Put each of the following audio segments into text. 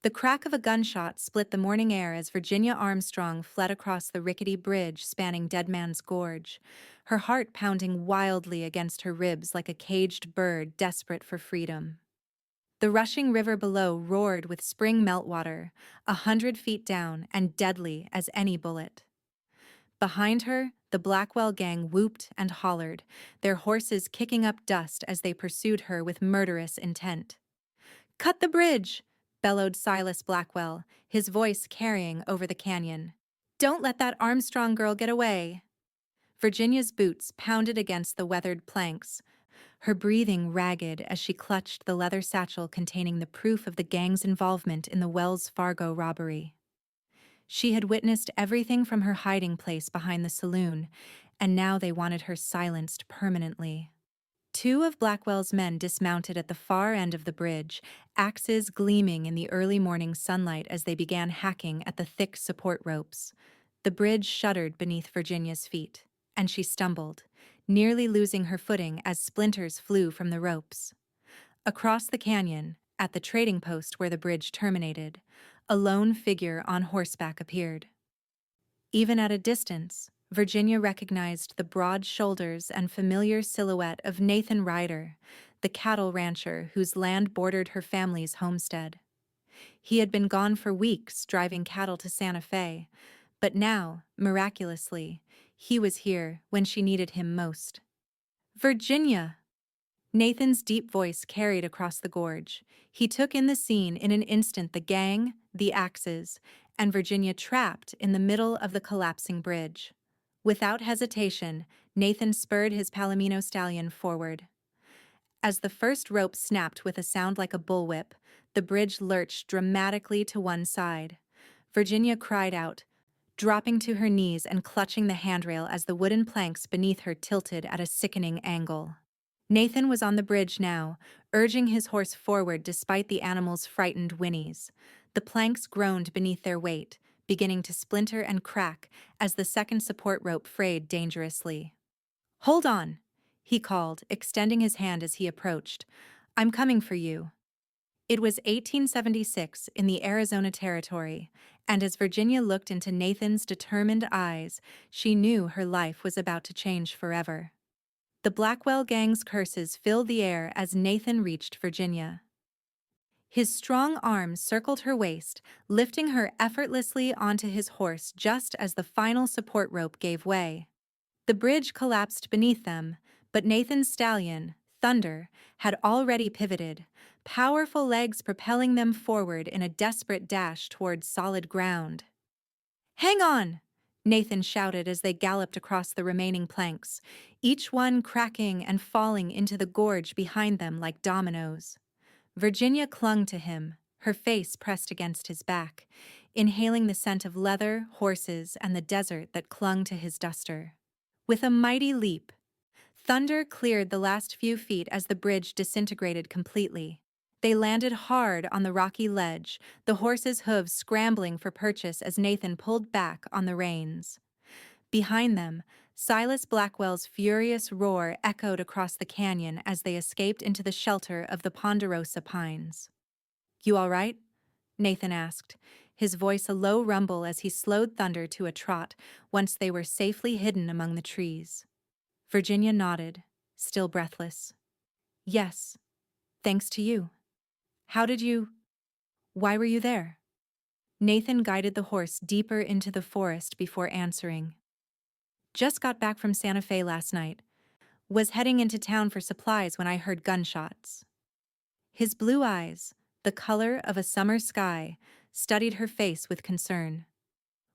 The crack of a gunshot split the morning air as Virginia Armstrong fled across the rickety bridge spanning Dead Man's Gorge, her heart pounding wildly against her ribs like a caged bird desperate for freedom. The rushing river below roared with spring meltwater, 100 feet down and deadly as any bullet. Behind her, the Blackwell gang whooped and hollered, their horses kicking up dust as they pursued her with murderous intent. "Cut the bridge!" bellowed Silas Blackwell, his voice carrying over the canyon. "Don't let that Armstrong girl get away!" Virginia's boots pounded against the weathered planks, her breathing ragged as she clutched the leather satchel containing the proof of the gang's involvement in the Wells Fargo robbery. She had witnessed everything from her hiding place behind the saloon, and now they wanted her silenced permanently. Two of Blackwell's men dismounted at the far end of the bridge, axes gleaming in the early morning sunlight as they began hacking at the thick support ropes. The bridge shuddered beneath Virginia's feet, and she stumbled, nearly losing her footing as splinters flew from the ropes. Across the canyon, at the trading post where the bridge terminated, a lone figure on horseback appeared. Even at a distance, Virginia recognized the broad shoulders and familiar silhouette of Nathan Ryder, the cattle rancher whose land bordered her family's homestead. He had been gone for weeks driving cattle to Santa Fe, but now, miraculously, he was here when she needed him most. "Virginia!" Nathan's deep voice carried across the gorge. He took in the scene in an instant, the gang, the axes, and Virginia trapped in the middle of the collapsing bridge. Without hesitation, Nathan spurred his Palomino stallion forward. As the first rope snapped with a sound like a bullwhip, the bridge lurched dramatically to one side. Virginia cried out, dropping to her knees and clutching the handrail as the wooden planks beneath her tilted at a sickening angle. Nathan was on the bridge now, urging his horse forward despite the animal's frightened whinnies. The planks groaned beneath their weight, beginning to splinter and crack as the second support rope frayed dangerously. "Hold on," he called, extending his hand as he approached. "I'm coming for you." It was 1876 in the Arizona Territory, and as Virginia looked into Nathan's determined eyes, she knew her life was about to change forever. The Blackwell gang's curses filled the air as Nathan reached Virginia. His strong arms circled her waist, lifting her effortlessly onto his horse just as the final support rope gave way. The bridge collapsed beneath them, but Nathan's stallion, Thunder, had already pivoted, powerful legs propelling them forward in a desperate dash towards solid ground. "Hang on!" Nathan shouted as they galloped across the remaining planks, each one cracking and falling into the gorge behind them like dominoes. Virginia clung to him, her face pressed against his back, inhaling the scent of leather, horses, and the desert that clung to his duster. With a mighty leap, Thunder cleared the last few feet as the bridge disintegrated completely. They landed hard on the rocky ledge, the horses' hooves scrambling for purchase as Nathan pulled back on the reins. Behind them, Silas Blackwell's furious roar echoed across the canyon as they escaped into the shelter of the ponderosa pines. "You all right?" Nathan asked, his voice a low rumble as he slowed Thunder to a trot once they were safely hidden among the trees. Virginia nodded, still breathless. "Yes, thanks to you. How did you... Why were you there?" Nathan guided the horse deeper into the forest before answering. "Just got back from Santa Fe last night. Was heading into town for supplies when I heard gunshots." His blue eyes, the color of a summer sky, studied her face with concern.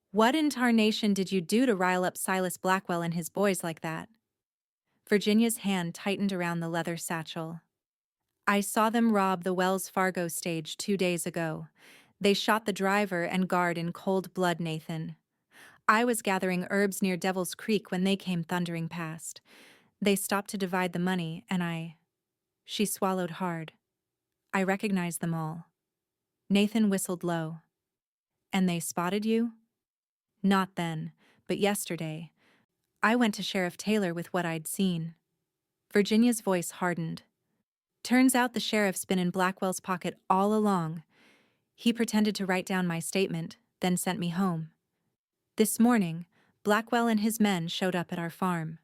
"What in tarnation did you do to rile up Silas Blackwell and his boys like that?" Virginia's hand tightened around the leather satchel. "I saw them rob the Wells Fargo stage 2 days ago. They shot the driver and guard in cold blood, Nathan. I was gathering herbs near Devil's Creek when they came thundering past. They stopped to divide the money, and She swallowed hard. "I recognized them all." Nathan whistled low. "And they spotted you?" "Not then, but yesterday. I went to Sheriff Taylor with what I'd seen." Virginia's voice hardened. "Turns out the sheriff's been in Blackwell's pocket all along. He pretended to write down my statement, then sent me home. This morning, Blackwell and his men showed up at our farm.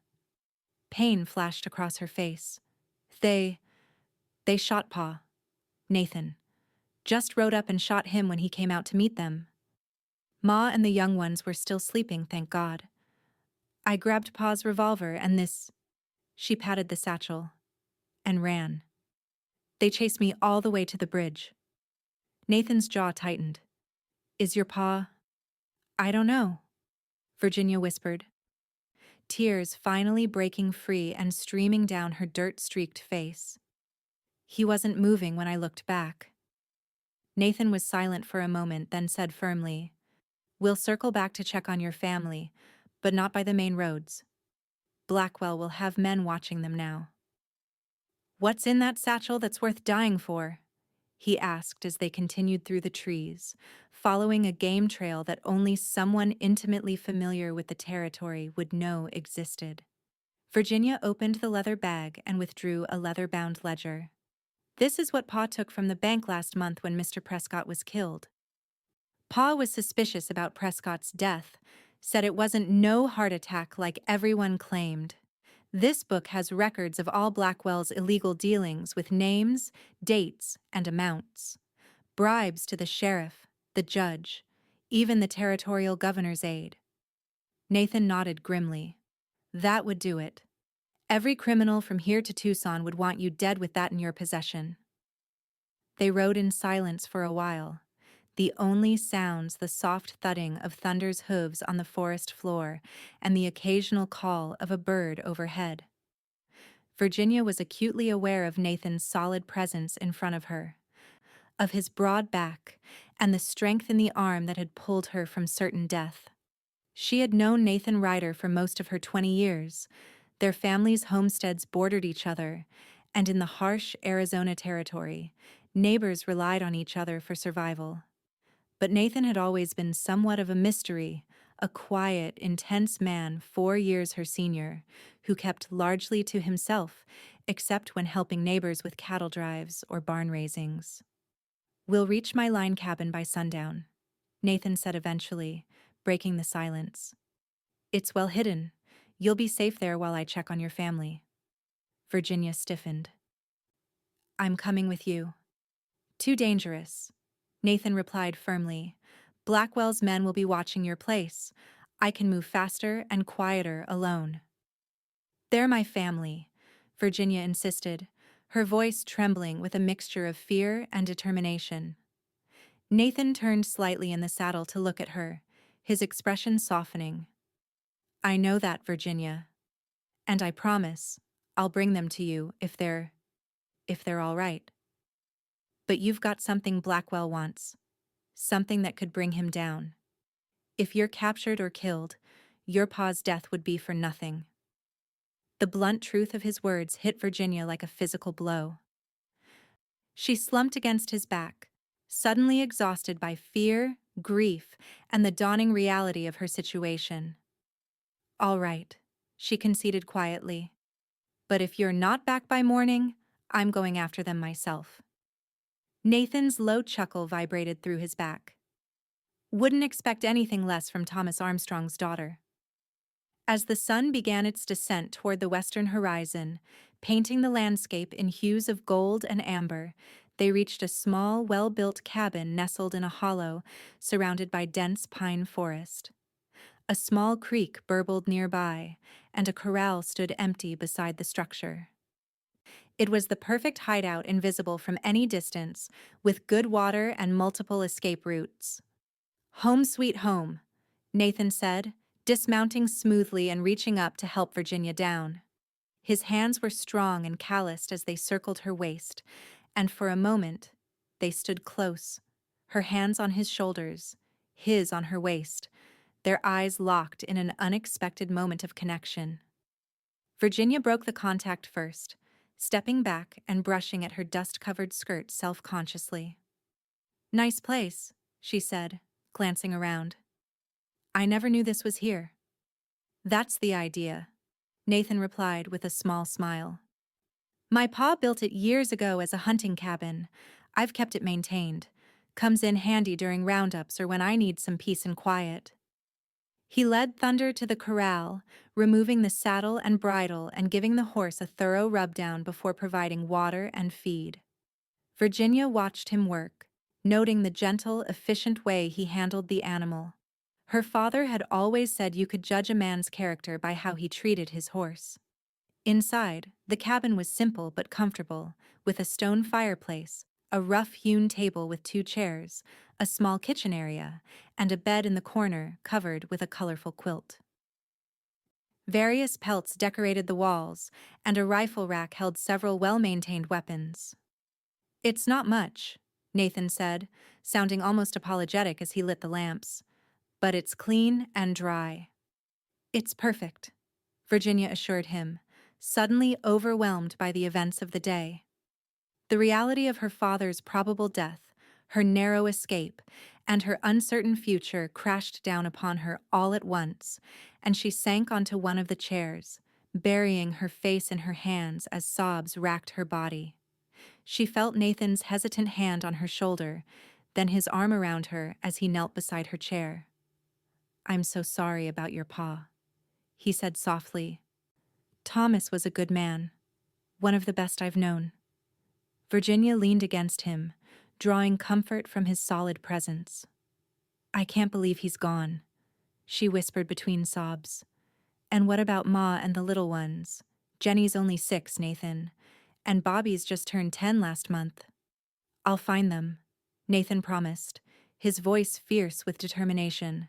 Pain flashed across her face. They shot Pa. Nathan. Just rode up and shot him when he came out to meet them. Ma and the young ones were still sleeping, thank God. I grabbed Pa's revolver and this. She patted the satchel. And ran. They chased me all the way to the bridge. Nathan's jaw tightened. Is your Pa? I don't know, Virginia whispered, tears finally breaking free and streaming down her dirt-streaked face. He wasn't moving when I looked back. Nathan was silent for a moment, then said firmly, We'll circle back to check on your family, but not by the main roads. Blackwell will have men watching them now. What's in that satchel that's worth dying for? He asked as they continued through the trees, following a game trail that only someone intimately familiar with the territory would know existed. Virginia opened the leather bag and withdrew a leather-bound ledger. This is what Pa took from the bank last month when Mr. Prescott was killed. Pa was suspicious about Prescott's death, said it wasn't no heart attack like everyone claimed. This book has records of all Blackwell's illegal dealings with names, dates, and amounts. Bribes to the sheriff, the judge, even the territorial governor's aide. Nathan nodded grimly. That would do it. Every criminal from here to Tucson would want you dead with that in your possession. They rode in silence for a while. The only sounds the soft thudding of thunder's hooves on the forest floor and the occasional call of a bird overhead. Virginia was acutely aware of Nathan's solid presence in front of her, of his broad back and the strength in the arm that had pulled her from certain death. She had known Nathan Ryder for most of her 20 years. Their families' homesteads bordered each other, and in the harsh Arizona territory, neighbors relied on each other for survival. But Nathan had always been somewhat of a mystery, a quiet, intense man 4 years her senior, who kept largely to himself, except when helping neighbors with cattle drives or barn raisings. We'll reach my line cabin by sundown, Nathan said eventually, breaking the silence. It's well hidden. You'll be safe there while I check on your family. Virginia stiffened. I'm coming with you. Too dangerous, Nathan replied firmly. Blackwell's men will be watching your place. I can move faster and quieter alone. They're my family, Virginia insisted, her voice trembling with a mixture of fear and determination. Nathan turned slightly in the saddle to look at her, his expression softening. I know that, Virginia. And I promise, I'll bring them to you if they're all right. But you've got something Blackwell wants. Something that could bring him down. If you're captured or killed, your pa's death would be for nothing. The blunt truth of his words hit Virginia like a physical blow. She slumped against his back, suddenly exhausted by fear, grief, and the dawning reality of her situation. All right, she conceded quietly. But if you're not back by morning, I'm going after them myself. Nathan's low chuckle vibrated through his back. Wouldn't expect anything less from Thomas Armstrong's daughter. As the sun began its descent toward the western horizon, painting the landscape in hues of gold and amber, they reached a small, well-built cabin nestled in a hollow, surrounded by dense pine forest. A small creek burbled nearby, and a corral stood empty beside the structure. It was the perfect hideout invisible from any distance, with good water and multiple escape routes. Home sweet home, Nathan said, dismounting smoothly and reaching up to help Virginia down. His hands were strong and calloused as they circled her waist, and for a moment, they stood close, her hands on his shoulders, his on her waist, their eyes locked in an unexpected moment of connection. Virginia broke the contact first, stepping back and brushing at her dust-covered skirt self-consciously. Nice place, she said, glancing around. I never knew this was here. That's the idea, Nathan replied with a small smile. My pa built it years ago as a hunting cabin. I've kept it maintained. Comes in handy during roundups or when I need some peace and quiet. He led Thunder to the corral, removing the saddle and bridle and giving the horse a thorough rub-down before providing water and feed. Virginia watched him work, noting the gentle, efficient way he handled the animal. Her father had always said you could judge a man's character by how he treated his horse. Inside, the cabin was simple but comfortable, with a stone fireplace, a rough-hewn table with 2 chairs, a small kitchen area, and a bed in the corner covered with a colorful quilt. Various pelts decorated the walls, and a rifle rack held several well-maintained weapons. "It's not much," Nathan said, sounding almost apologetic as he lit the lamps. "But it's clean and dry." "It's perfect," Virginia assured him, suddenly overwhelmed by the events of the day. The reality of her father's probable death, her narrow escape, and her uncertain future crashed down upon her all at once, and she sank onto one of the chairs, burying her face in her hands as sobs racked her body. She felt Nathan's hesitant hand on her shoulder, then his arm around her as he knelt beside her chair. "I'm so sorry about your pa," he said softly. "Thomas was a good man, one of the best I've known." Virginia leaned against him, drawing comfort from his solid presence. "I can't believe he's gone," she whispered between sobs. "And what about Ma and the little ones? Jenny's only 6, Nathan, and Bobby's just turned 10 last month." "I'll find them," Nathan promised, his voice fierce with determination.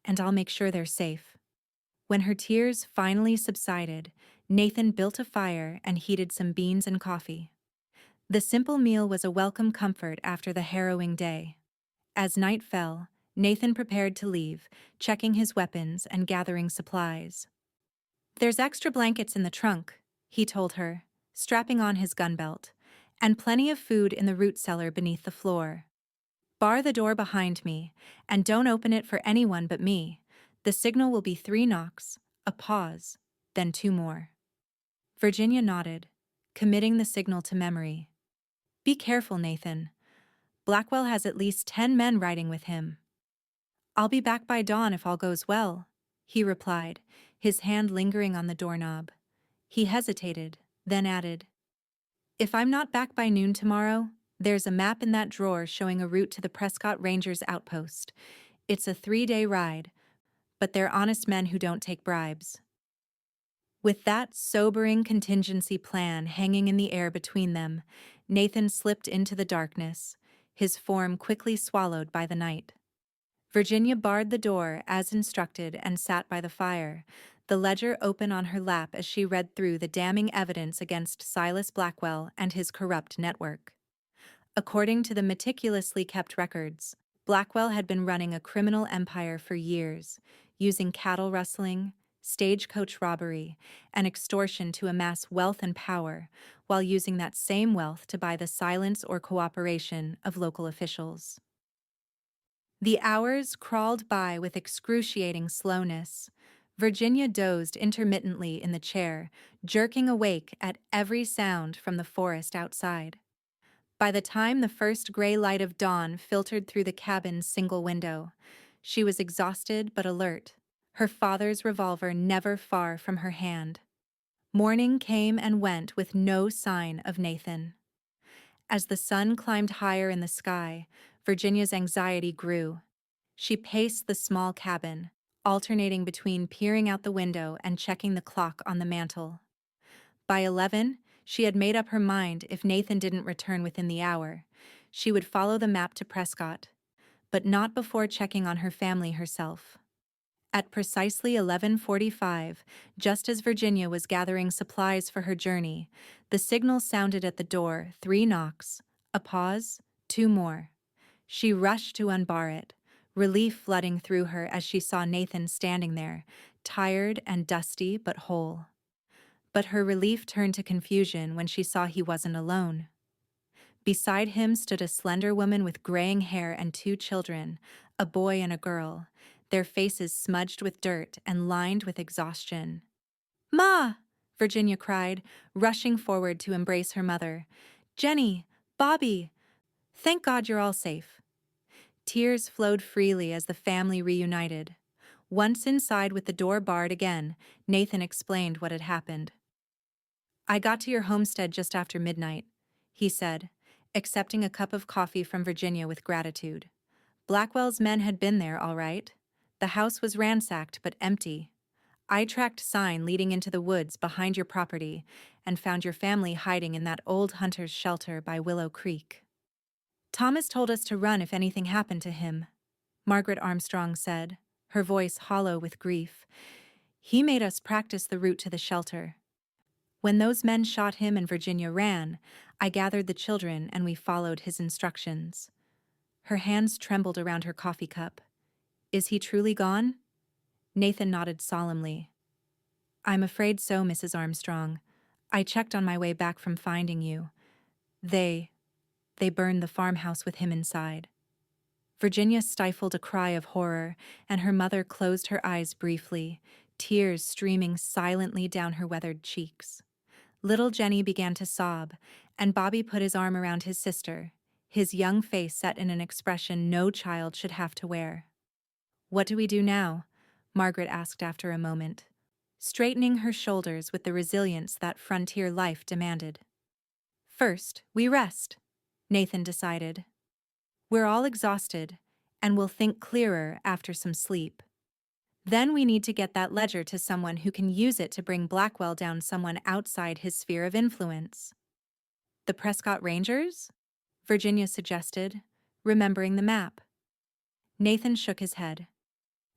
"And I'll make sure they're safe." When her tears finally subsided, Nathan built a fire and heated some beans and coffee. The simple meal was a welcome comfort after the harrowing day. As night fell, Nathan prepared to leave, checking his weapons and gathering supplies. "There's extra blankets in the trunk," he told her, strapping on his gun belt, "and plenty of food in the root cellar beneath the floor. Bar the door behind me, and don't open it for anyone but me. The signal will be 3 knocks, a pause, then 2 more." Virginia nodded, committing the signal to memory. "Be careful, Nathan. Blackwell has at least 10 men riding with him." "I'll be back by dawn if all goes well," he replied, his hand lingering on the doorknob. He hesitated, then added, "If I'm not back by noon tomorrow, there's a map in that drawer showing a route to the Prescott Rangers outpost. It's a 3-day ride, but they're honest men who don't take bribes." With that sobering contingency plan hanging in the air between them, Nathan slipped into the darkness, his form quickly swallowed by the night. Virginia barred the door as instructed and sat by the fire, the ledger open on her lap as she read through the damning evidence against Silas Blackwell and his corrupt network. According to the meticulously kept records, Blackwell had been running a criminal empire for years, using cattle rustling, stagecoach robbery, and extortion to amass wealth and power, while using that same wealth to buy the silence or cooperation of local officials. The hours crawled by with excruciating slowness. Virginia dozed intermittently in the chair, jerking awake at every sound from the forest outside. By the time the first gray light of dawn filtered through the cabin's single window, she was exhausted but alert, her father's revolver never far from her hand. Morning came and went with no sign of Nathan. As the sun climbed higher in the sky, Virginia's anxiety grew. She paced the small cabin, alternating between peering out the window and checking the clock on the mantel. By 11, she had made up her mind if Nathan didn't return within the hour, she would follow the map to Prescott, but not before checking on her family herself. At precisely 11:45, just as Virginia was gathering supplies for her journey, the signal sounded at the door, 3 knocks, a pause, 2 more. She rushed to unbar it, relief flooding through her as she saw Nathan standing there, tired and dusty but whole. But her relief turned to confusion when she saw he wasn't alone. Beside him stood a slender woman with graying hair and 2 children, a boy and a girl, their faces smudged with dirt and lined with exhaustion. "Ma!" Virginia cried, rushing forward to embrace her mother. "Jenny! Bobby! Thank God you're all safe. Tears flowed freely as the family reunited. Once inside with the door barred again, Nathan explained what had happened. "I got to your homestead just after midnight," he said, accepting a cup of coffee from Virginia with gratitude. "Blackwell's men had been there, all right. The house was ransacked but empty. I tracked sign leading into the woods behind your property and found your family hiding in that old hunter's shelter by Willow Creek. Thomas told us to run if anything happened to him," Margaret Armstrong said, her voice hollow with grief. "He made us practice the route to the shelter. When those men shot him and Virginia ran, I gathered the children and we followed his instructions." Her hands trembled around her coffee cup. "Is he truly gone?" Nathan nodded solemnly. "I'm afraid so, Mrs. Armstrong. I checked on my way back from finding you. They burned the farmhouse with him inside." Virginia stifled a cry of horror, and her mother closed her eyes briefly, tears streaming silently down her weathered cheeks. Little Jenny began to sob, and Bobby put his arm around his sister, his young face set in an expression no child should have to wear. "What do we do now?" Margaret asked after a moment, straightening her shoulders with the resilience that frontier life demanded. "First, we rest," Nathan decided. "We're all exhausted, and we'll think clearer after some sleep. Then we need to get that ledger to someone who can use it to bring Blackwell down someone outside his sphere of influence." "The Prescott Rangers?" Virginia suggested, remembering the map. Nathan shook his head.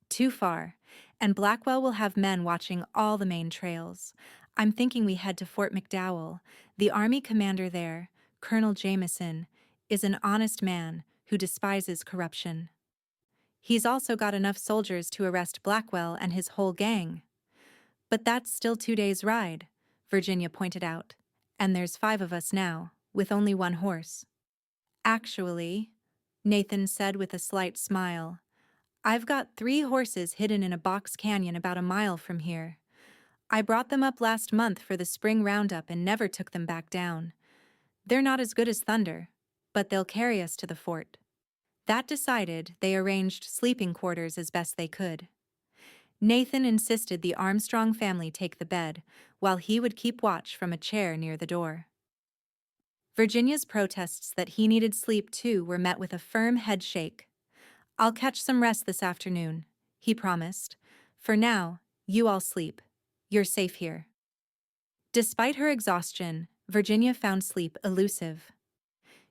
"Too far, and Blackwell will have men watching all the main trails. I'm thinking we head to Fort McDowell. The Army commander there, Colonel Jameson, is an honest man who despises corruption. He's also got enough soldiers to arrest Blackwell and his whole gang." "But that's still 2 days' ride," Virginia pointed out. "And there's 5 of us now, with only 1 horse." "Actually," Nathan said with a slight smile, "I've got 3 horses hidden in a box canyon about a mile from here. I brought them up last month for the spring roundup and never took them back down. They're not as good as Thunder, but they'll carry us to the fort." That decided, they arranged sleeping quarters as best they could. Nathan insisted the Armstrong family take the bed, while he would keep watch from a chair near the door. Virginia's protests that he needed sleep too were met with a firm head shake. "I'll catch some rest this afternoon," he promised. "For now, you all sleep. You're safe here." Despite her exhaustion, Virginia found sleep elusive.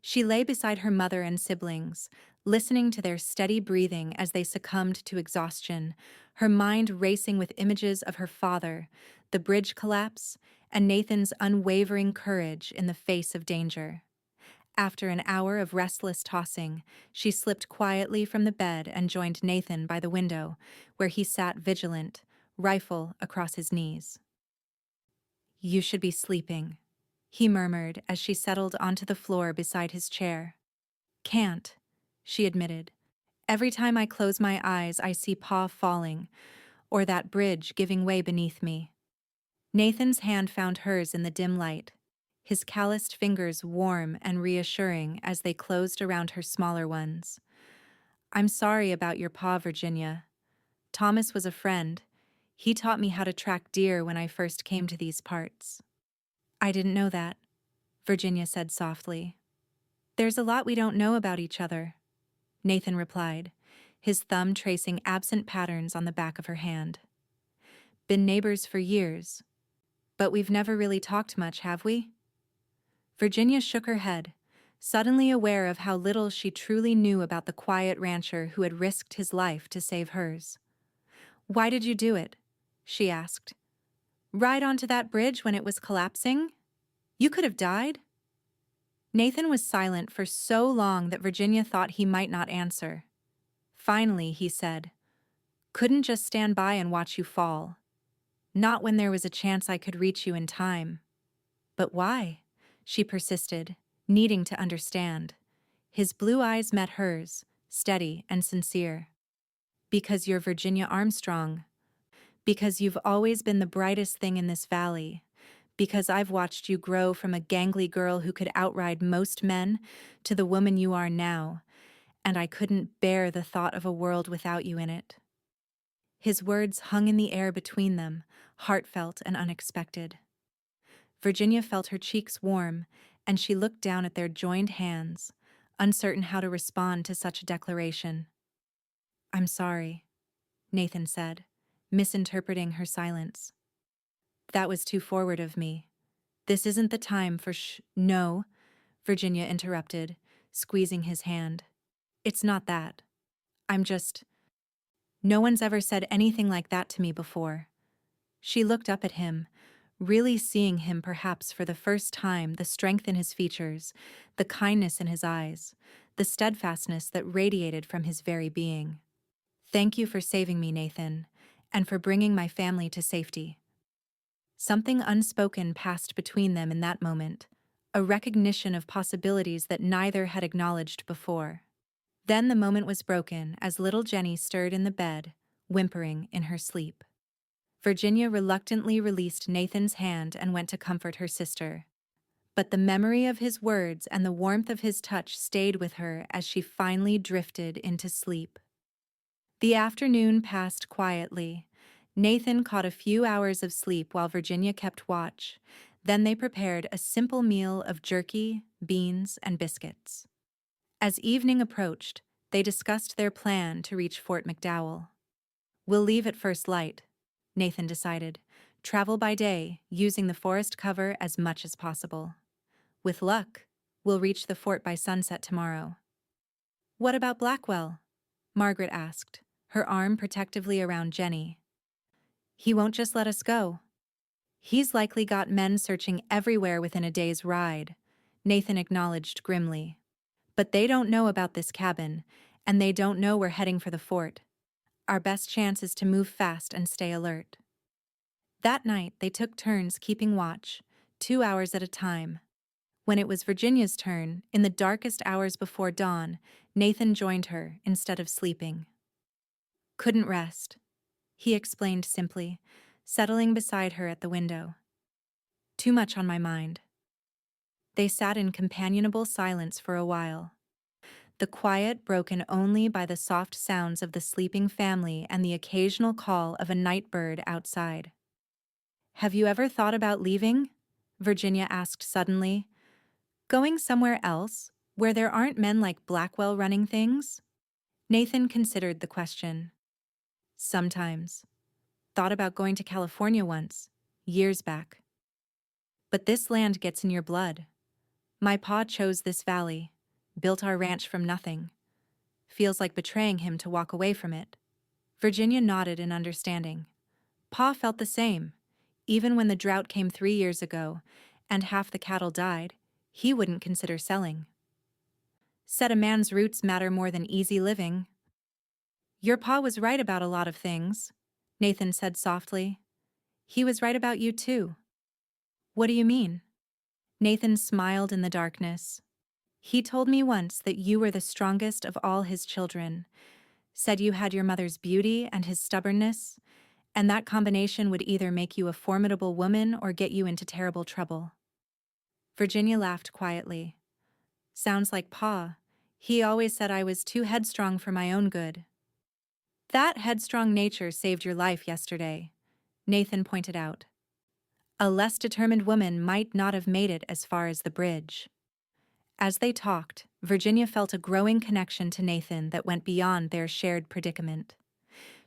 She lay beside her mother and siblings, listening to their steady breathing as they succumbed to exhaustion, her mind racing with images of her father, the bridge collapse, and Nathan's unwavering courage in the face of danger. After an hour of restless tossing, she slipped quietly from the bed and joined Nathan by the window, where he sat vigilant, rifle across his knees. "You should be sleeping," he murmured as she settled onto the floor beside his chair. "Can't," she admitted. "Every time I close my eyes, I see Pa falling, or that bridge giving way beneath me." Nathan's hand found hers in the dim light, his calloused fingers warm and reassuring as they closed around her smaller ones. "I'm sorry about your Pa, Virginia. Thomas was a friend. He taught me how to track deer when I first came to these parts." "I didn't know that," Virginia said softly. "There's a lot we don't know about each other," Nathan replied, his thumb tracing absent patterns on the back of her hand. "Been neighbors for years, but we've never really talked much, have we?" Virginia shook her head, suddenly aware of how little she truly knew about the quiet rancher who had risked his life to save hers. "Why did you do it?" she asked. "Ride onto that bridge when it was collapsing? You could have died." Nathan was silent for so long that Virginia thought he might not answer. Finally, he said, "Couldn't just stand by and watch you fall. Not when there was a chance I could reach you in time." "But why?" she persisted, needing to understand. His blue eyes met hers, steady and sincere. "Because you're Virginia Armstrong. Because you've always been the brightest thing in this valley. Because I've watched you grow from a gangly girl who could outride most men to the woman you are now. and I couldn't bear the thought of a world without you in it." His words hung in the air between them, heartfelt and unexpected. Virginia felt her cheeks warm, and she looked down at their joined hands, uncertain how to respond to such a declaration. "I'm sorry," Nathan said, misinterpreting her silence. "That was too forward of me. This isn't the time for No," Virginia interrupted, squeezing his hand. "It's not that. I'm just— No one's ever said anything like that to me before." She looked up at him, really seeing him perhaps for the first time, the strength in his features, the kindness in his eyes, the steadfastness that radiated from his very being. "Thank you for saving me, Nathan, and for bringing my family to safety." Something unspoken passed between them in that moment, a recognition of possibilities that neither had acknowledged before. Then the moment was broken as little Jenny stirred in the bed, whimpering in her sleep. Virginia reluctantly released Nathan's hand and went to comfort her sister. But the memory of his words and the warmth of his touch stayed with her as she finally drifted into sleep. The afternoon passed quietly. Nathan caught a few hours of sleep while Virginia kept watch. Then they prepared a simple meal of jerky, beans, and biscuits. As evening approached, they discussed their plan to reach Fort McDowell. "We'll leave at first light," Nathan decided. "Travel by day, using the forest cover as much as possible. With luck, we'll reach the fort by sunset tomorrow." "What about Blackwell?" Margaret asked, her arm protectively around Jenny. "He won't just let us go. He's likely got men searching everywhere within a day's ride," Nathan acknowledged grimly. "But they don't know about this cabin, and they don't know we're heading for the fort. Our best chance is to move fast and stay alert." That night, they took turns keeping watch, 2 hours at a time. When it was Virginia's turn, in the darkest hours before dawn, Nathan joined her instead of sleeping. "Couldn't rest," he explained simply, settling beside her at the window. "Too much on my mind." They sat in companionable silence for a while, the quiet broken only by the soft sounds of the sleeping family and the occasional call of a night bird outside. "Have you ever thought about leaving?" Virginia asked suddenly. "Going somewhere else, where there aren't men like Blackwell running things?" Nathan considered the question. "Sometimes. Thought about going to California once, years back. But this land gets in your blood. My pa chose this valley, built our ranch from nothing. Feels like betraying him to walk away from it." Virginia nodded in understanding. Pa felt the same. Even when the drought came 3 years ago, and half the cattle died, he wouldn't consider selling. "Said a man's roots matter more than easy living." "Your pa was right about a lot of things," Nathan said softly. "He was right about you too." "What do you mean?" Nathan smiled in the darkness. "He told me once that you were the strongest of all his children. Said you had your mother's beauty and his stubbornness, and that combination would either make you a formidable woman or get you into terrible trouble." Virginia laughed quietly. "Sounds like Pa. He always said I was too headstrong for my own good." "That headstrong nature saved your life yesterday," Nathan pointed out. "A less determined woman might not have made it as far as the bridge." As they talked, Virginia felt a growing connection to Nathan that went beyond their shared predicament.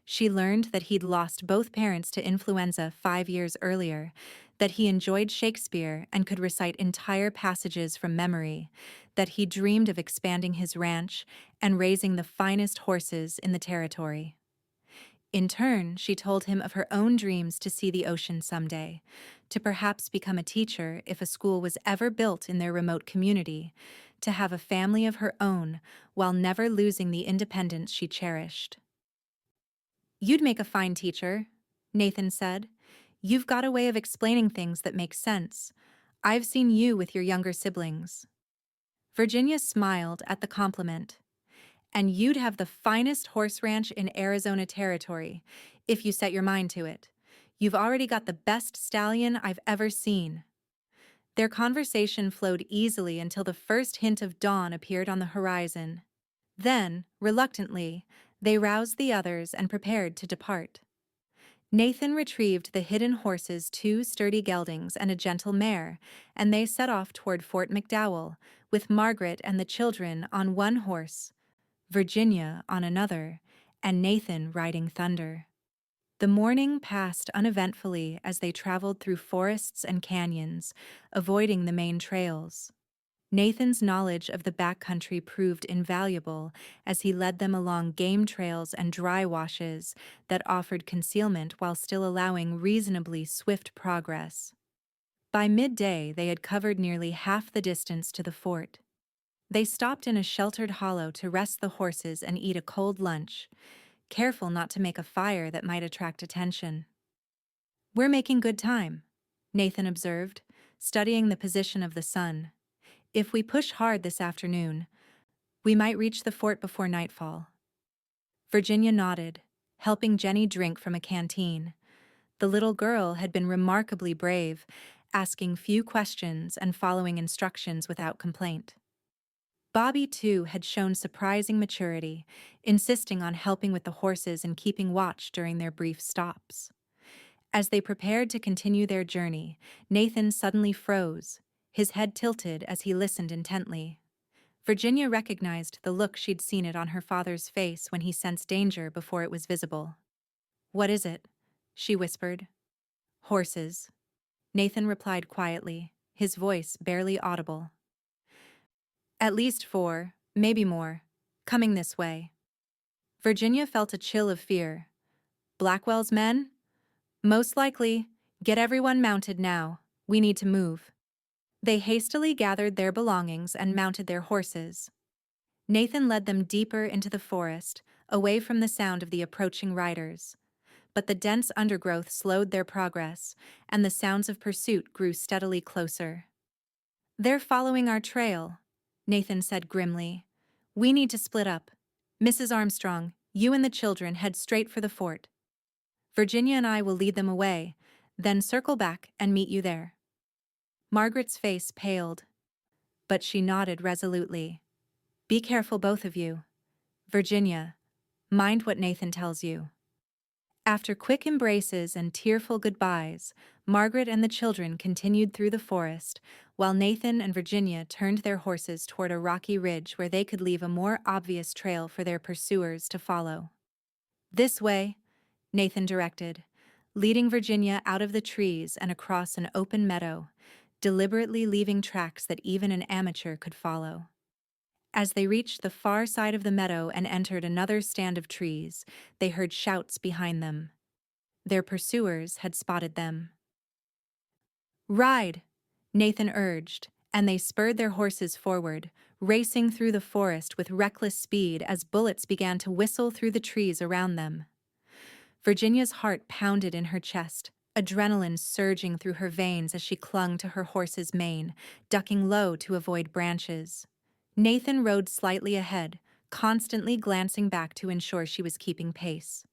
She learned that he'd lost both parents to influenza 5 years earlier, that he enjoyed Shakespeare and could recite entire passages from memory, that he dreamed of expanding his ranch and raising the finest horses in the territory. In turn, she told him of her own dreams to see the ocean someday, to perhaps become a teacher if a school was ever built in their remote community, to have a family of her own while never losing the independence she cherished. "You'd make a fine teacher," Nathan said. "You've got a way of explaining things that make sense. I've seen you with your younger siblings." Virginia smiled at the compliment. "And you'd have the finest horse ranch in Arizona territory, if you set your mind to it. You've already got the best stallion I've ever seen." Their conversation flowed easily until the first hint of dawn appeared on the horizon. Then, reluctantly, they roused the others and prepared to depart. Nathan retrieved the hidden horses, two sturdy geldings and a gentle mare, and they set off toward Fort McDowell, with Margaret and the children on one horse, Virginia on another, and Nathan riding Thunder. The morning passed uneventfully as they traveled through forests and canyons, avoiding the main trails. Nathan's knowledge of the backcountry proved invaluable as he led them along game trails and dry washes that offered concealment while still allowing reasonably swift progress. By midday, they had covered nearly half the distance to the fort. They stopped in a sheltered hollow to rest the horses and eat a cold lunch, careful not to make a fire that might attract attention. "We're making good time," Nathan observed, studying the position of the sun. "If we push hard this afternoon, we might reach the fort before nightfall." Virginia nodded, helping Jenny drink from a canteen. The little girl had been remarkably brave, asking few questions and following instructions without complaint. Bobby, too, had shown surprising maturity, insisting on helping with the horses and keeping watch during their brief stops. As they prepared to continue their journey, Nathan suddenly froze, his head tilted as he listened intently. Virginia recognized the look she'd seen it on her father's face when he sensed danger before it was visible. "What is it?" she whispered. "Horses," Nathan replied quietly, his voice barely audible. "At least 4, maybe more, coming this way." Virginia felt a chill of fear. "Blackwell's men?" "Most likely. Get everyone mounted now. We need to move." They hastily gathered their belongings and mounted their horses. Nathan led them deeper into the forest, away from the sound of the approaching riders. But the dense undergrowth slowed their progress, and the sounds of pursuit grew steadily closer. "They're following our trail," Nathan said grimly. "We need to split up. Mrs. Armstrong, you and the children head straight for the fort. Virginia and I will lead them away, then circle back and meet you there." Margaret's face paled, but she nodded resolutely. "Be careful, both of you. Virginia, mind what Nathan tells you." After quick embraces and tearful goodbyes, Margaret and the children continued through the forest, while Nathan and Virginia turned their horses toward a rocky ridge where they could leave a more obvious trail for their pursuers to follow. "This way," Nathan directed, leading Virginia out of the trees and across an open meadow, deliberately leaving tracks that even an amateur could follow. As they reached the far side of the meadow and entered another stand of trees, they heard shouts behind them. Their pursuers had spotted them. "Ride," Nathan urged, and they spurred their horses forward, racing through the forest with reckless speed as bullets began to whistle through the trees around them. Virginia's heart pounded in her chest, adrenaline surging through her veins as she clung to her horse's mane, ducking low to avoid branches. Nathan rode slightly ahead, constantly glancing back to ensure she was keeping pace.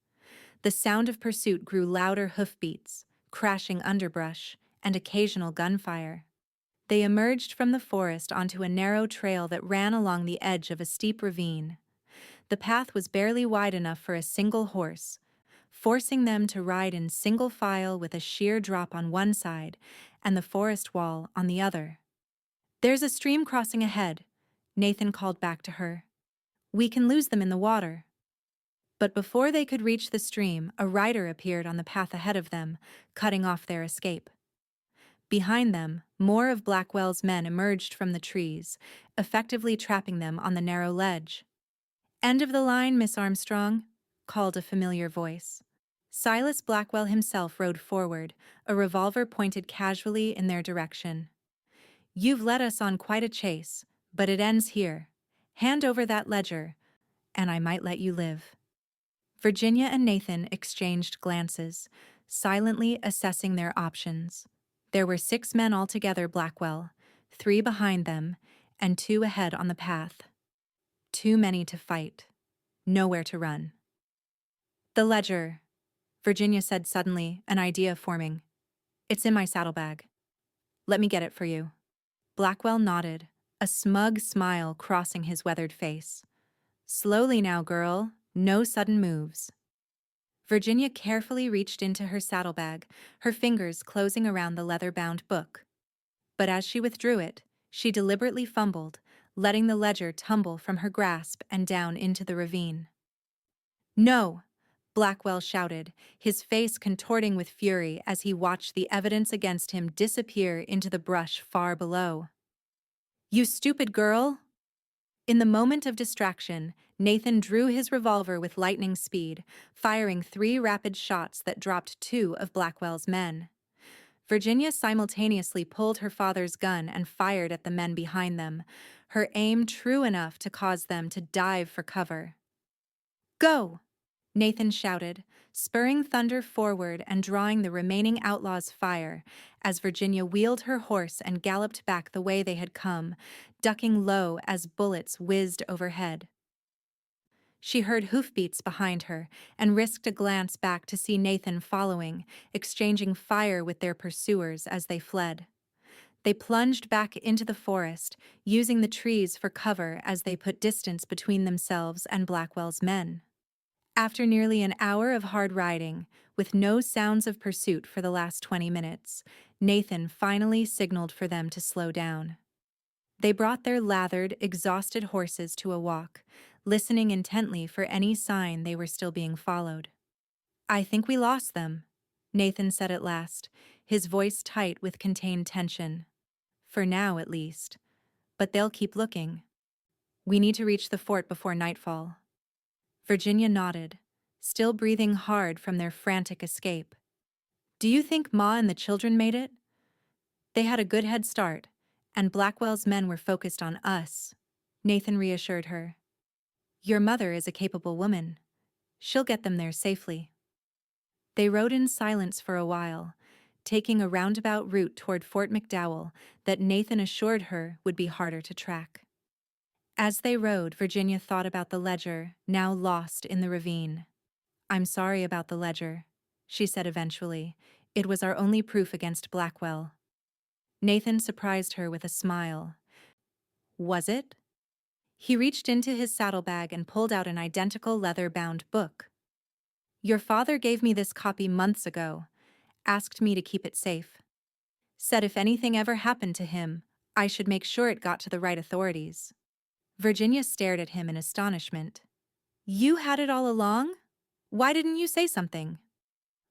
The sound of pursuit grew louder hoofbeats, crashing underbrush, and occasional gunfire. They emerged from the forest onto a narrow trail that ran along the edge of a steep ravine. The path was barely wide enough for a single horse, forcing them to ride in single file with a sheer drop on one side and the forest wall on the other. "There's a stream crossing ahead," Nathan called back to her. "We can lose them in the water." But before they could reach the stream, a rider appeared on the path ahead of them, cutting off their escape. Behind them, more of Blackwell's men emerged from the trees, effectively trapping them on the narrow ledge. "End of the line, Miss Armstrong," called a familiar voice. Silas Blackwell himself rode forward, a revolver pointed casually in their direction. "You've led us on quite a chase, but it ends here. Hand over that ledger, and I might let you live." Virginia and Nathan exchanged glances, silently assessing their options. There were 6 men altogether, Blackwell, 3 behind them, and 2 ahead on the path. Too many to fight. Nowhere to run. "The ledger," Virginia said suddenly, an idea forming. "It's in my saddlebag. Let me get it for you." Blackwell nodded, a smug smile crossing his weathered face. Slowly now, girl. No sudden moves. Virginia carefully reached into her saddlebag, her fingers closing around the leather-bound book. But as she withdrew it, she deliberately fumbled, letting the ledger tumble from her grasp and down into the ravine. "No!" Blackwell shouted, his face contorting with fury as he watched the evidence against him disappear into the brush far below. "You stupid girl!" In the moment of distraction, Nathan drew his revolver with lightning speed, firing 3 rapid shots that dropped 2 of Blackwell's men. Virginia simultaneously pulled her father's gun and fired at the men behind them, her aim true enough to cause them to dive for cover. "Go!" Nathan shouted, spurring Thunder forward and drawing the remaining outlaws' fire as Virginia wheeled her horse and galloped back the way they had come, ducking low as bullets whizzed overhead. She heard hoofbeats behind her and risked a glance back to see Nathan following, exchanging fire with their pursuers as they fled. They plunged back into the forest, using the trees for cover as they put distance between themselves and Blackwell's men. After nearly an hour of hard riding, with no sounds of pursuit for the last 20 minutes, Nathan finally signaled for them to slow down. They brought their lathered, exhausted horses to a walk, listening intently for any sign they were still being followed. "I think we lost them," Nathan said at last, his voice tight with contained tension. "For now, at least. But they'll keep looking. We need to reach the fort before nightfall." Virginia nodded, still breathing hard from their frantic escape. "Do you think Ma and the children made it?" "They had a good head start, and Blackwell's men were focused on us," Nathan reassured her. "Your mother is a capable woman. She'll get them there safely." They rode in silence for a while, taking a roundabout route toward Fort McDowell that Nathan assured her would be harder to track. As they rode, Virginia thought about the ledger, now lost in the ravine. "I'm sorry about the ledger," she said eventually. "It was our only proof against Blackwell." Nathan surprised her with a smile. "Was it?" He reached into his saddlebag and pulled out an identical leather-bound book. "Your father gave me this copy months ago, asked me to keep it safe. Said if anything ever happened to him, I should make sure it got to the right authorities." Virginia stared at him in astonishment. "You had it all along? Why didn't you say something?"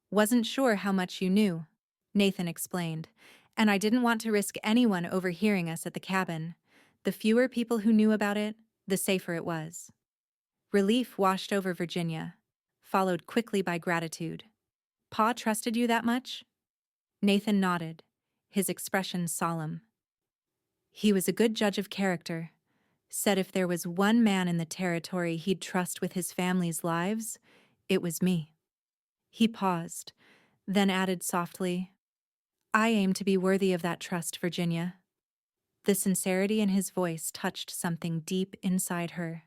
"Wasn't sure how much you knew," Nathan explained, "and I didn't want to risk anyone overhearing us at the cabin. The fewer people who knew about it, the safer it was." Relief washed over Virginia, followed quickly by gratitude. "Pa trusted you that much?" Nathan nodded, his expression solemn. "He was a good judge of character. Said if there was one man in the territory he'd trust with his family's lives, it was me." He paused, then added softly, "I aim to be worthy of that trust, Virginia." The sincerity in his voice touched something deep inside her.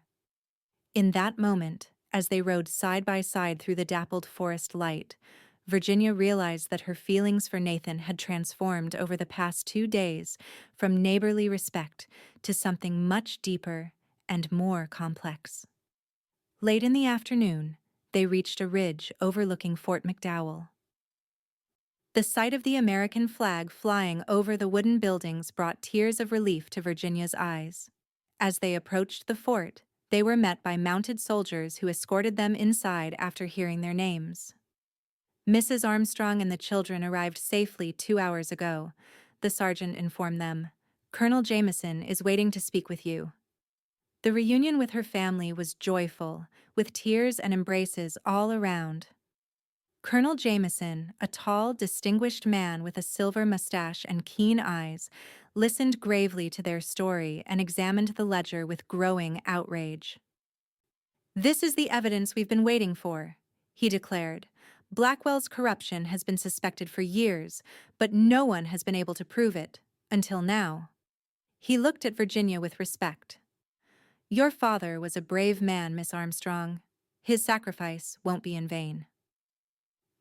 In that moment, as they rode side by side through the dappled forest light, Virginia realized that her feelings for Nathan had transformed over the past 2 days from neighborly respect to something much deeper and more complex. Late in the afternoon, they reached a ridge overlooking Fort McDowell. The sight of the American flag flying over the wooden buildings brought tears of relief to Virginia's eyes. As they approached the fort, they were met by mounted soldiers who escorted them inside after hearing their names. "Mrs. Armstrong and the children arrived safely 2 hours ago," the sergeant informed them. "Colonel Jameson is waiting to speak with you." The reunion with her family was joyful, with tears and embraces all around. Colonel Jameson, a tall, distinguished man with a silver mustache and keen eyes, listened gravely to their story and examined the ledger with growing outrage. "This is the evidence we've been waiting for," he declared. "Blackwell's corruption has been suspected for years, but no one has been able to prove it, until now." He looked at Virginia with respect. "Your father was a brave man, Miss Armstrong. His sacrifice won't be in vain."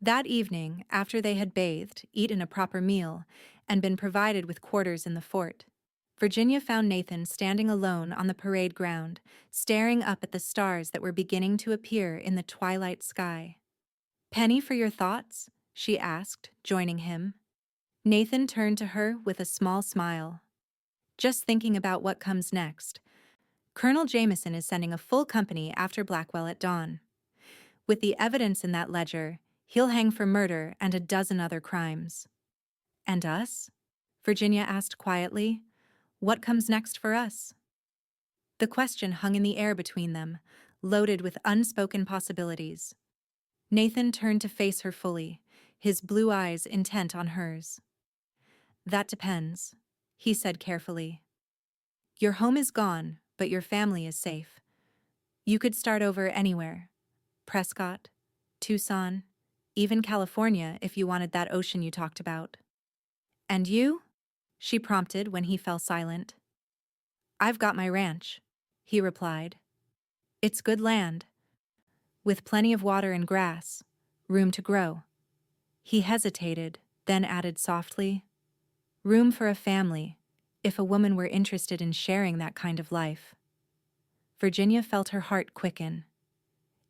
That evening, after they had bathed, eaten a proper meal, and been provided with quarters in the fort, Virginia found Nathan standing alone on the parade ground, staring up at the stars that were beginning to appear in the twilight sky. "Penny for your thoughts?" she asked, joining him. Nathan turned to her with a small smile. "Just thinking about what comes next. Colonel Jameson is sending a full company after Blackwell at dawn. With the evidence in that ledger, he'll hang for murder and a dozen other crimes." "And us?" Virginia asked quietly. "What comes next for us?" The question hung in the air between them, loaded with unspoken possibilities. Nathan turned to face her fully, his blue eyes intent on hers. "That depends," he said carefully. "Your home is gone, but your family is safe. You could start over anywhere. Prescott, Tucson, even California if you wanted that ocean you talked about." "And you?" she prompted when he fell silent. "I've got my ranch," he replied. "It's good land, with plenty of water and grass, room to grow." He hesitated, then added softly, "Room for a family, if a woman were interested in sharing that kind of life." Virginia felt her heart quicken.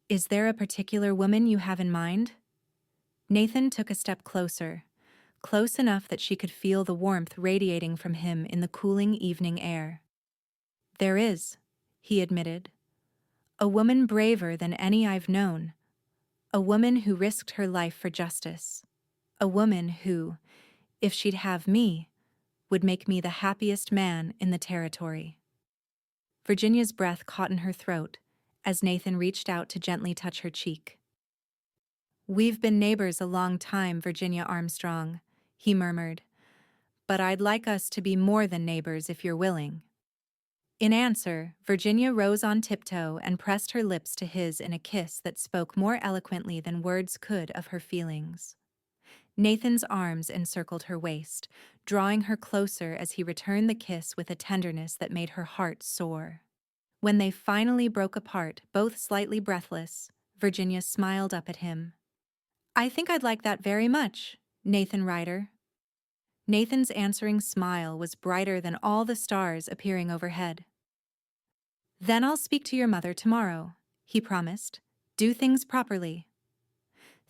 "Is there a particular woman you have in mind?" Nathan took a step closer, close enough that she could feel the warmth radiating from him in the cooling evening air. "There is," he admitted. "A woman braver than any I've known. A woman who risked her life for justice. A woman who, if she'd have me, would make me the happiest man in the territory." Virginia's breath caught in her throat as Nathan reached out to gently touch her cheek. "We've been neighbors a long time, Virginia Armstrong," he murmured, "but I'd like us to be more than neighbors if you're willing." In answer, Virginia rose on tiptoe and pressed her lips to his in a kiss that spoke more eloquently than words could of her feelings. Nathan's arms encircled her waist, drawing her closer as he returned the kiss with a tenderness that made her heart soar. When they finally broke apart, both slightly breathless, Virginia smiled up at him. "I think I'd like that very much, Nathan Ryder." Nathan's answering smile was brighter than all the stars appearing overhead. "Then I'll speak to your mother tomorrow," he promised. "Do things properly."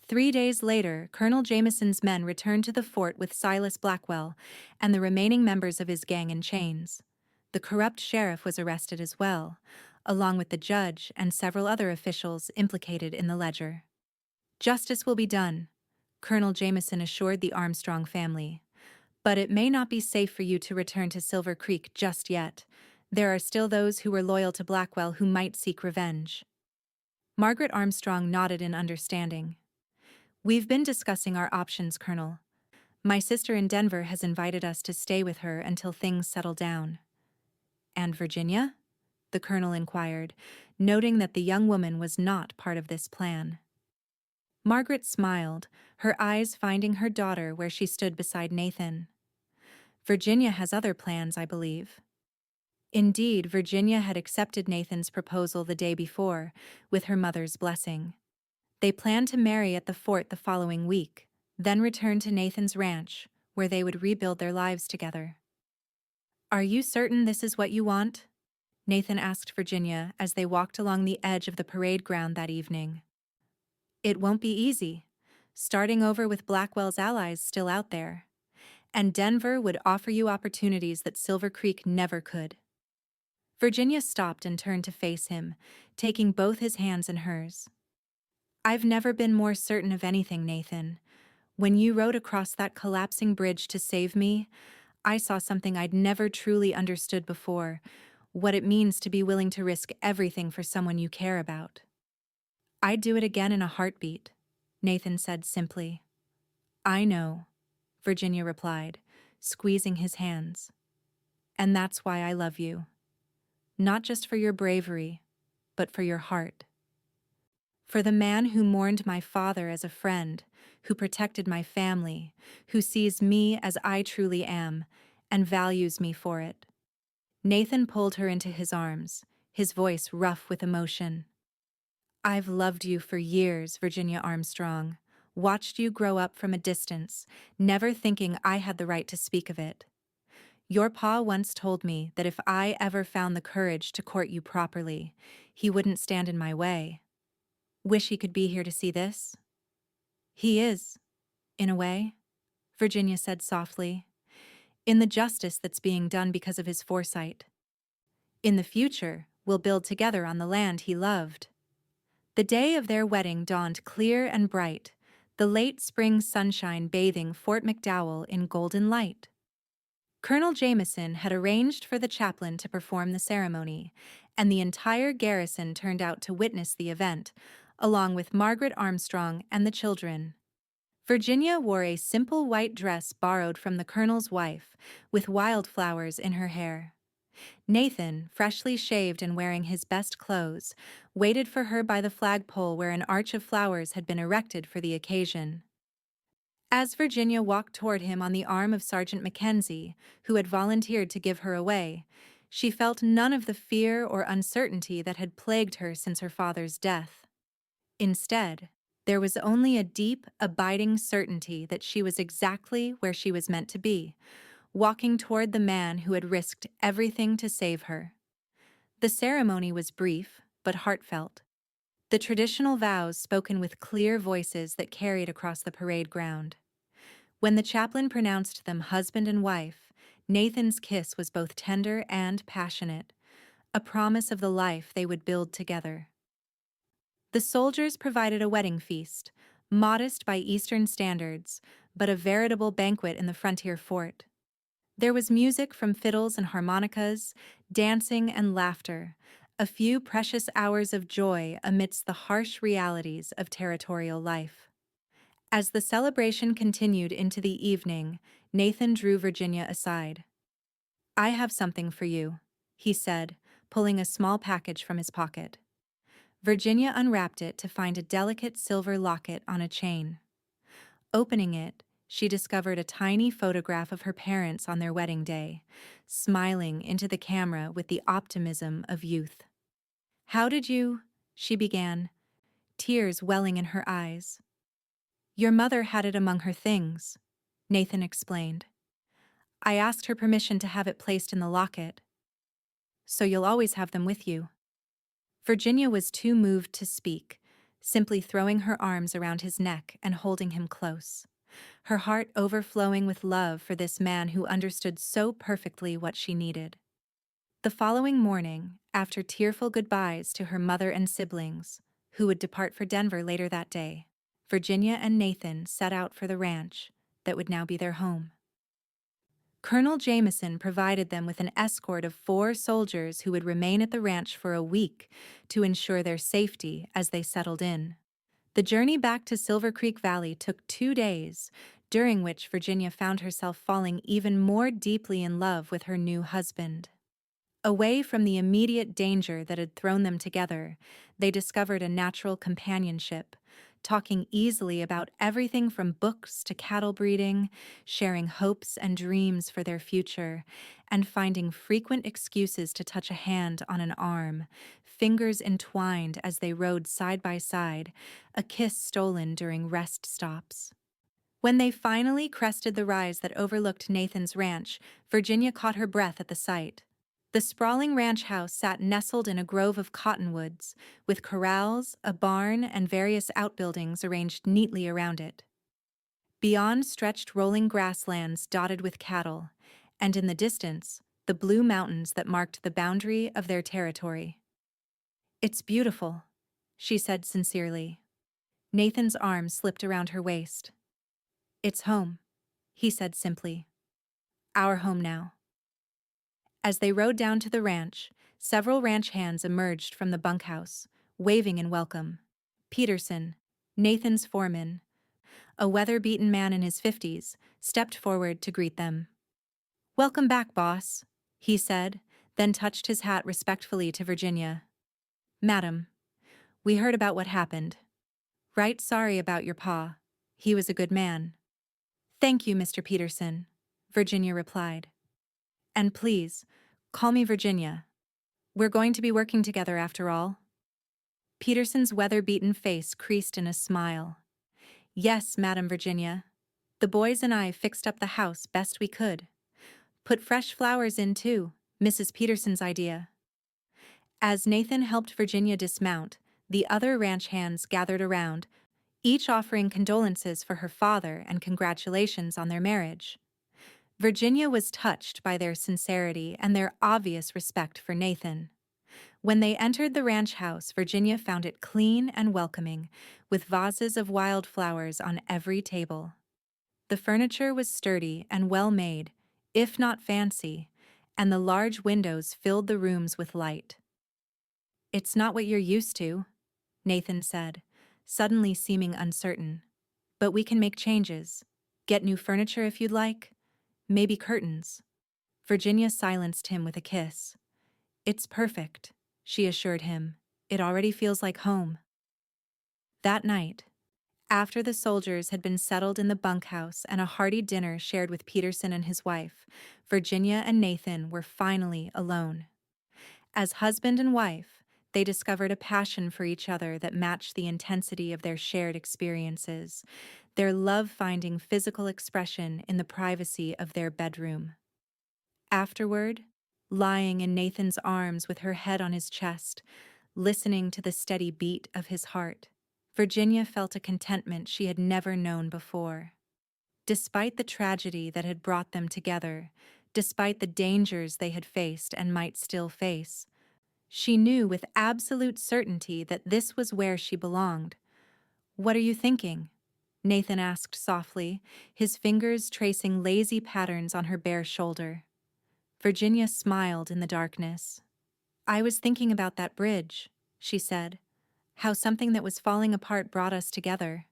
3 days later, Colonel Jameson's men returned to the fort with Silas Blackwell and the remaining members of his gang in chains. The corrupt sheriff was arrested as well, along with the judge and several other officials implicated in the ledger. "Justice will be done," Colonel Jameson assured the Armstrong family. "But it may not be safe for you to return to Silver Creek just yet. There are still those who were loyal to Blackwell who might seek revenge." Margaret Armstrong nodded in understanding. "We've been discussing our options, Colonel. My sister in Denver has invited us to stay with her until things settle down." "And Virginia?" the Colonel inquired, noting that the young woman was not part of this plan. Margaret smiled, her eyes finding her daughter where she stood beside Nathan. "Virginia has other plans, I believe." Indeed, Virginia had accepted Nathan's proposal the day before, with her mother's blessing. They planned to marry at the fort the following week, then return to Nathan's ranch, where they would rebuild their lives together. "Are you certain this is what you want?" Nathan asked Virginia as they walked along the edge of the parade ground that evening. "It won't be easy, starting over with Blackwell's allies still out there. And Denver would offer you opportunities that Silver Creek never could." Virginia stopped and turned to face him, taking both his hands in hers. "I've never been more certain of anything, Nathan. When you rode across that collapsing bridge to save me, I saw something I'd never truly understood before, what it means to be willing to risk everything for someone you care about." "I'd do it again in a heartbeat," Nathan said simply. "I know," Virginia replied, squeezing his hands. "And that's why I love you. Not just for your bravery, but for your heart. For the man who mourned my father as a friend, who protected my family, who sees me as I truly am, and values me for it." Nathan pulled her into his arms, his voice rough with emotion. "I've loved you for years, Virginia Armstrong, watched you grow up from a distance, never thinking I had the right to speak of it. Your pa once told me that if I ever found the courage to court you properly, he wouldn't stand in my way. Wish he could be here to see this? He is, in a way, Virginia said softly, in the justice that's being done because of his foresight. In the future, we'll build together on the land he loved. The day of their wedding dawned clear and bright, the late spring sunshine bathing Fort McDowell in golden light. Colonel Jameson had arranged for the chaplain to perform the ceremony, and the entire garrison turned out to witness the event, along with Margaret Armstrong and the children. Virginia wore a simple white dress borrowed from the colonel's wife, with wildflowers in her hair. Nathan, freshly shaved and wearing his best clothes, waited for her by the flagpole where an arch of flowers had been erected for the occasion. As Virginia walked toward him on the arm of Sergeant Mackenzie, who had volunteered to give her away, she felt none of the fear or uncertainty that had plagued her since her father's death. Instead, there was only a deep, abiding certainty that she was exactly where she was meant to be, walking toward the man who had risked everything to save her. The ceremony was brief, but heartfelt. The traditional vows spoken with clear voices that carried across the parade ground. When the chaplain pronounced them husband and wife, Nathan's kiss was both tender and passionate, a promise of the life they would build together. The soldiers provided a wedding feast, modest by Eastern standards, but a veritable banquet in the frontier fort. There was music from fiddles and harmonicas, dancing and laughter, a few precious hours of joy amidst the harsh realities of territorial life. As the celebration continued into the evening, Nathan drew Virginia aside. "I have something for you," he said, pulling a small package from his pocket. Virginia unwrapped it to find a delicate silver locket on a chain. Opening it, she discovered a tiny photograph of her parents on their wedding day, smiling into the camera with the optimism of youth. "How did you?" she began, tears welling in her eyes. "Your mother had it among her things," Nathan explained. "I asked her permission to have it placed in the locket. So you'll always have them with you." Virginia was too moved to speak, simply throwing her arms around his neck and holding him close, her heart overflowing with love for this man who understood so perfectly what she needed. The following morning, after tearful goodbyes to her mother and siblings, who would depart for Denver later that day, Virginia and Nathan set out for the ranch that would now be their home. Colonel Jameson provided them with an escort of 4 soldiers who would remain at the ranch for a week to ensure their safety as they settled in. The journey back to Silver Creek Valley took 2 days, during which Virginia found herself falling even more deeply in love with her new husband. Away from the immediate danger that had thrown them together, they discovered a natural companionship, talking easily about everything from books to cattle breeding, sharing hopes and dreams for their future, and finding frequent excuses to touch a hand on an arm, fingers entwined as they rode side by side, a kiss stolen during rest stops. When they finally crested the rise that overlooked Nathan's ranch, Virginia caught her breath at the sight. The sprawling ranch house sat nestled in a grove of cottonwoods, with corrals, a barn, and various outbuildings arranged neatly around it. Beyond stretched rolling grasslands dotted with cattle, and in the distance, the blue mountains that marked the boundary of their territory. "It's beautiful," she said sincerely. Nathan's arm slipped around her waist. "It's home," he said simply. "Our home now." As they rode down to the ranch, several ranch hands emerged from the bunkhouse, waving in welcome. Peterson, Nathan's foreman, a weather-beaten man in his 50s, stepped forward to greet them. "Welcome back, boss," he said, then touched his hat respectfully to Virginia. "Madam, we heard about what happened. Right sorry about your pa. He was a good man." "Thank you, Mr. Peterson," Virginia replied. "And please, call me Virginia. We're going to be working together after all." Peterson's weather-beaten face creased in a smile. "Yes, Madam Virginia. The boys and I fixed up the house best we could. Put fresh flowers in too, Mrs. Peterson's idea. As Nathan helped Virginia dismount, the other ranch hands gathered around, each offering condolences for her father and congratulations on their marriage. Virginia was touched by their sincerity and their obvious respect for Nathan. When they entered the ranch house, Virginia found it clean and welcoming, with vases of wildflowers on every table. The furniture was sturdy and well made, if not fancy, and the large windows filled the rooms with light. "It's not what you're used to," Nathan said, suddenly seeming uncertain. "But we can make changes. Get new furniture if you'd like. Maybe curtains." Virginia silenced him with a kiss. "It's perfect," she assured him. "It already feels like home." That night, after the soldiers had been settled in the bunkhouse and a hearty dinner shared with Peterson and his wife, Virginia and Nathan were finally alone. As husband and wife, they discovered a passion for each other that matched the intensity of their shared experiences, their love finding physical expression in the privacy of their bedroom. Afterward, lying in Nathan's arms with her head on his chest, listening to the steady beat of his heart, Virginia felt a contentment she had never known before. Despite the tragedy that had brought them together, despite the dangers they had faced and might still face, she knew with absolute certainty that this was where she belonged. "What are you thinking?" Nathan asked softly, his fingers tracing lazy patterns on her bare shoulder. Virginia smiled in the darkness. "I was thinking about that bridge," she said. "How something that was falling apart brought us together."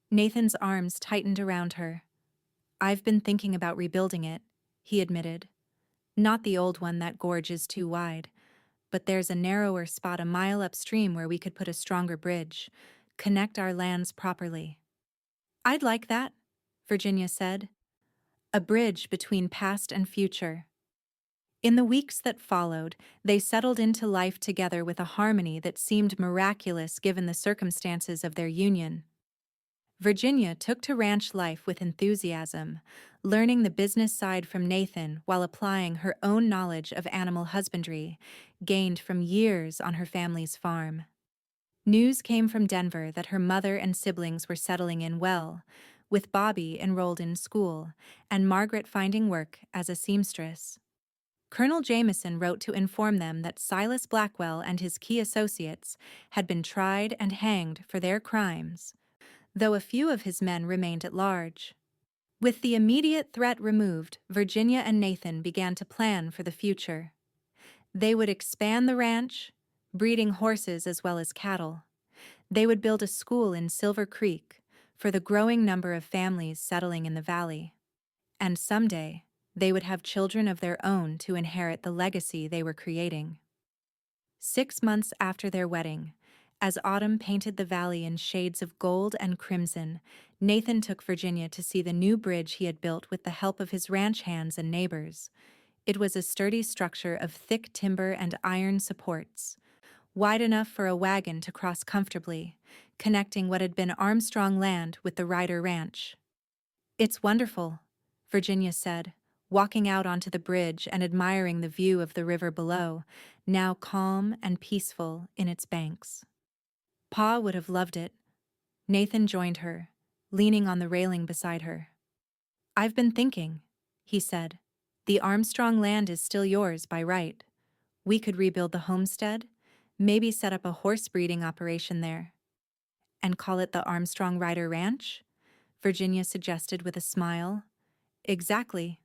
Nathan's arms tightened around her. "I've been thinking about rebuilding it," he admitted. "Not the old one, that gorge is too wide. But there's a narrower spot a mile upstream where we could put a stronger bridge, connect our lands properly." "I'd like that," Virginia said. "A bridge between past and future." In the weeks that followed, they settled into life together with a harmony that seemed miraculous given the circumstances of their union. Virginia took to ranch life with enthusiasm, learning the business side from Nathan while applying her own knowledge of animal husbandry, gained from years on her family's farm. News came from Denver that her mother and siblings were settling in well, with Bobby enrolled in school and Margaret finding work as a seamstress. Colonel Jameson wrote to inform them that Silas Blackwell and his key associates had been tried and hanged for their crimes, though a few of his men remained at large. With the immediate threat removed, Virginia and Nathan began to plan for the future. They would expand the ranch, breeding horses as well as cattle. They would build a school in Silver Creek for the growing number of families settling in the valley. And someday, they would have children of their own to inherit the legacy they were creating. 6 months after their wedding, as autumn painted the valley in shades of gold and crimson, Nathan took Virginia to see the new bridge he had built with the help of his ranch hands and neighbors. It was a sturdy structure of thick timber and iron supports, wide enough for a wagon to cross comfortably, connecting what had been Armstrong land with the Ryder Ranch. "It's wonderful," Virginia said, walking out onto the bridge and admiring the view of the river below, now calm and peaceful in its banks. "Pa would have loved it." Nathan joined her, leaning on the railing beside her. "I've been thinking," he said. "The Armstrong land is still yours by right. We could rebuild the homestead, maybe set up a horse breeding operation there." "And call it the Armstrong Ryder Ranch?" Virginia suggested with a smile. "Exactly."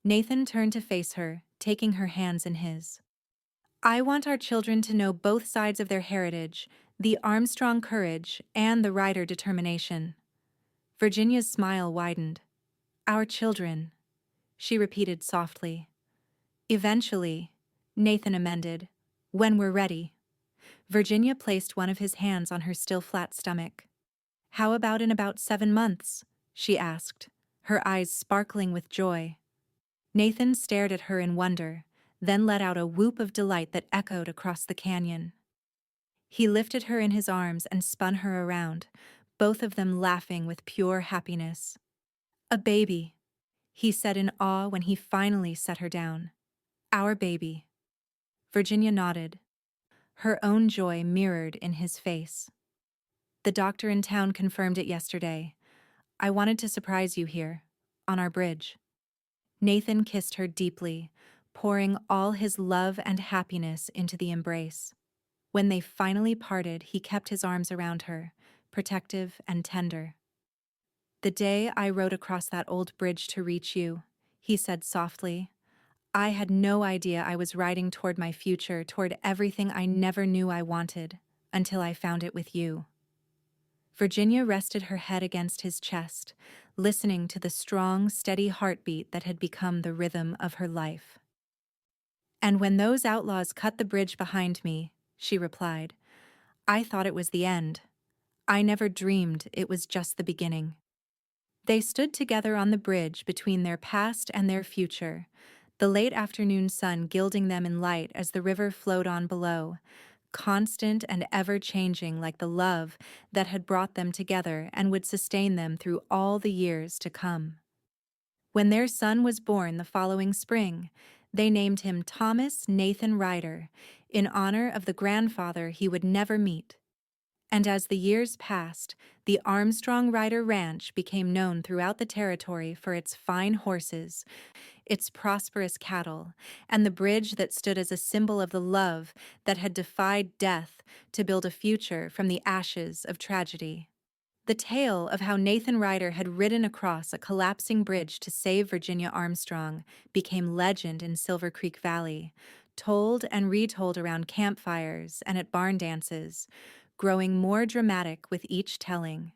Nathan turned to face her, taking her hands in his. "I want our children to know both sides of their heritage, the Armstrong courage and the Ryder determination." Virginia's smile widened. "Our children," she repeated softly. "Eventually," Nathan amended, "when we're ready." Virginia placed one of his hands on her still flat stomach. "How about in about 7 months?" she asked, her eyes sparkling with joy. Nathan stared at her in wonder, then let out a whoop of delight that echoed across the canyon. He lifted her in his arms and spun her around, both of them laughing with pure happiness. "A baby," he said in awe when he finally set her down. Our baby. Virginia nodded, her own joy mirrored in his face. The doctor in town confirmed it yesterday. I wanted to surprise you here, on our bridge. Nathan kissed her deeply, pouring all his love and happiness into the embrace. When they finally parted, he kept his arms around her, protective and tender. The day I rode across that old bridge to reach you, he said softly, I had no idea I was riding toward my future, toward everything I never knew I wanted, until I found it with you. Virginia rested her head against his chest, listening to the strong, steady heartbeat that had become the rhythm of her life. And when those outlaws cut the bridge behind me, she replied, I thought it was the end. I never dreamed it was just the beginning. They stood together on the bridge between their past and their future, the late afternoon sun gilding them in light as the river flowed on below, constant and ever-changing like the love that had brought them together and would sustain them through all the years to come. When their son was born the following spring, they named him Thomas Nathan Ryder, in honor of the grandfather he would never meet. And as the years passed, the Armstrong Ryder Ranch became known throughout the territory for its fine horses, its prosperous cattle, and the bridge that stood as a symbol of the love that had defied death to build a future from the ashes of tragedy. The tale of how Nathan Ryder had ridden across a collapsing bridge to save Virginia Armstrong became legend in Silver Creek Valley, told and retold around campfires and at barn dances, growing more dramatic with each telling.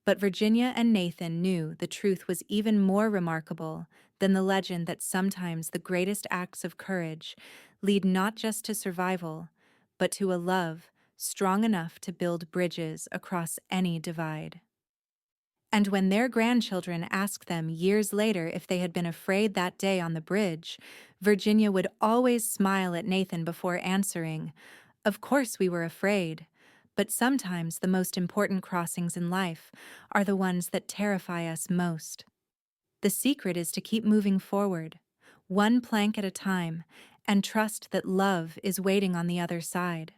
But Virginia and Nathan knew the truth was even more remarkable than the legend that sometimes the greatest acts of courage lead not just to survival, but to a love strong enough to build bridges across any divide. And when their grandchildren asked them years later if they had been afraid that day on the bridge, Virginia would always smile at Nathan before answering, Of course we were afraid, but sometimes the most important crossings in life are the ones that terrify us most. The secret is to keep moving forward, one plank at a time, and trust that love is waiting on the other side.